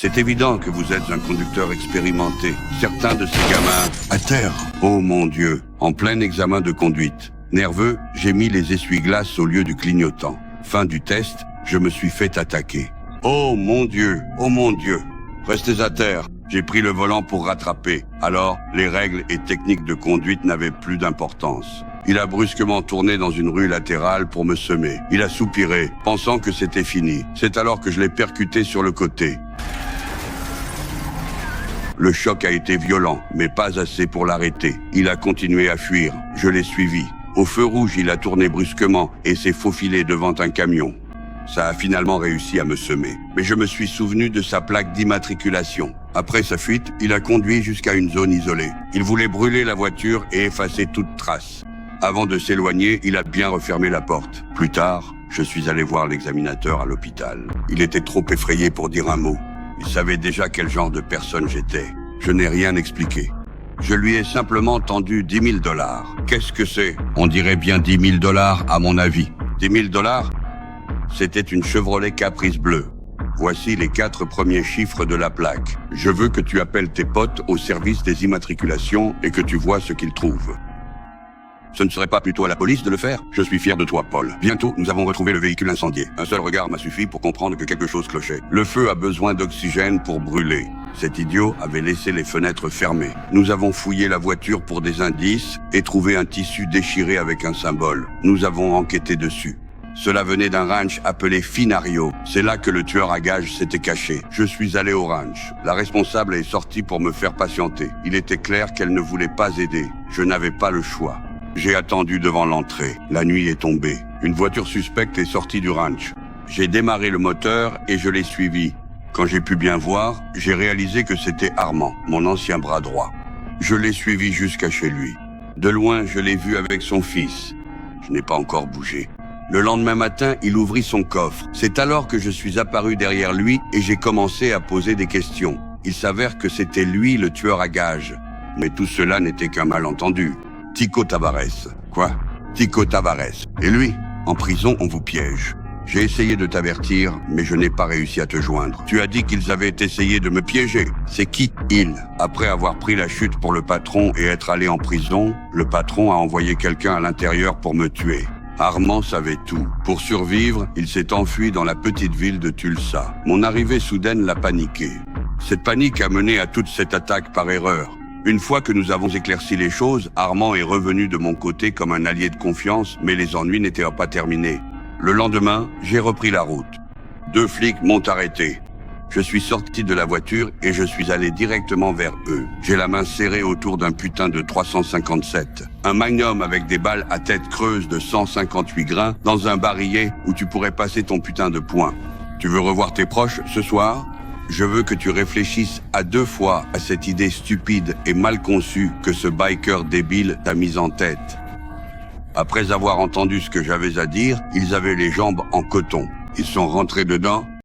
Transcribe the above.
C'est évident que vous êtes un conducteur expérimenté. Certains de ces gamins... À terre. Oh mon Dieu, en plein examen de conduite. Nerveux, j'ai mis les essuie-glaces au lieu du clignotant. Fin du test, je me suis fait attaquer. Oh mon Dieu, oh mon Dieu. Restez à terre. J'ai pris le volant pour rattraper. Alors, les règles et techniques de conduite n'avaient plus d'importance. Il a brusquement tourné dans une rue latérale pour me semer. Il a soupiré, pensant que c'était fini. C'est alors que je l'ai percuté sur le côté. Le choc a été violent, mais pas assez pour l'arrêter. Il a continué à fuir. Je l'ai suivi. Au feu rouge, il a tourné brusquement et s'est faufilé devant un camion. Ça a finalement réussi à me semer. Mais je me suis souvenu de sa plaque d'immatriculation. Après sa fuite, il a conduit jusqu'à une zone isolée. Il voulait brûler la voiture et effacer toute trace. Avant de s'éloigner, il a bien refermé la porte. Plus tard, je suis allé voir l'examinateur à l'hôpital. Il était trop effrayé pour dire un mot. Il savait déjà quel genre de personne j'étais. Je n'ai rien expliqué. Je lui ai simplement tendu 10 000 $. Qu'est-ce que c'est? On dirait bien 10 000 $ à mon avis. 10 000 $? C'était une Chevrolet Caprice bleue. Voici les 4 premiers chiffres de la plaque. Je veux que tu appelles tes potes au service des immatriculations et que tu vois ce qu'ils trouvent. Ce ne serait pas plutôt à la police de le faire? Je suis fier de toi, Paul. Bientôt, nous avons retrouvé le véhicule incendié. Un seul regard m'a suffi pour comprendre que quelque chose clochait. Le feu a besoin d'oxygène pour brûler. Cet idiot avait laissé les fenêtres fermées. Nous avons fouillé la voiture pour des indices et trouvé un tissu déchiré avec un symbole. Nous avons enquêté dessus. Cela venait d'un ranch appelé Finario. C'est là que le tueur à gages s'était caché. Je suis allé au ranch. La responsable est sortie pour me faire patienter. Il était clair qu'elle ne voulait pas aider. Je n'avais pas le choix. J'ai attendu devant l'entrée. La nuit est tombée. Une voiture suspecte est sortie du ranch. J'ai démarré le moteur et je l'ai suivi. Quand j'ai pu bien voir, j'ai réalisé que c'était Armand, mon ancien bras droit. Je l'ai suivi jusqu'à chez lui. De loin, je l'ai vu avec son fils. Je n'ai pas encore bougé. Le lendemain matin, il ouvrit son coffre. C'est alors que je suis apparu derrière lui et j'ai commencé à poser des questions. Il s'avère que c'était lui le tueur à gages. Mais tout cela n'était qu'un malentendu. Tico Tavares. Quoi? Tico Tavares. Et lui? En prison, on vous piège. J'ai essayé de t'avertir, mais je n'ai pas réussi à te joindre. Tu as dit qu'ils avaient essayé de me piéger. C'est qui, ils? Après avoir pris la chute pour le patron et être allé en prison, le patron a envoyé quelqu'un à l'intérieur pour me tuer. Armand savait tout. Pour survivre, il s'est enfui dans la petite ville de Tulsa. Mon arrivée soudaine l'a paniqué. Cette panique a mené à toute cette attaque par erreur. Une fois que nous avons éclairci les choses, Armand est revenu de mon côté comme un allié de confiance, mais les ennuis n'étaient pas terminés. Le lendemain, j'ai repris la route. 2 flics m'ont arrêté. Je suis sorti de la voiture et je suis allé directement vers eux. J'ai la main serrée autour d'un putain de 357. Un magnum avec des balles à tête creuse de 158 grains dans un barillet où tu pourrais passer ton putain de poing. Tu veux revoir tes proches ce soir? Je veux que tu réfléchisses à 2 fois à cette idée stupide et mal conçue que ce biker débile t'a mise en tête. Après avoir entendu ce que j'avais à dire, ils avaient les jambes en coton. Ils sont rentrés dedans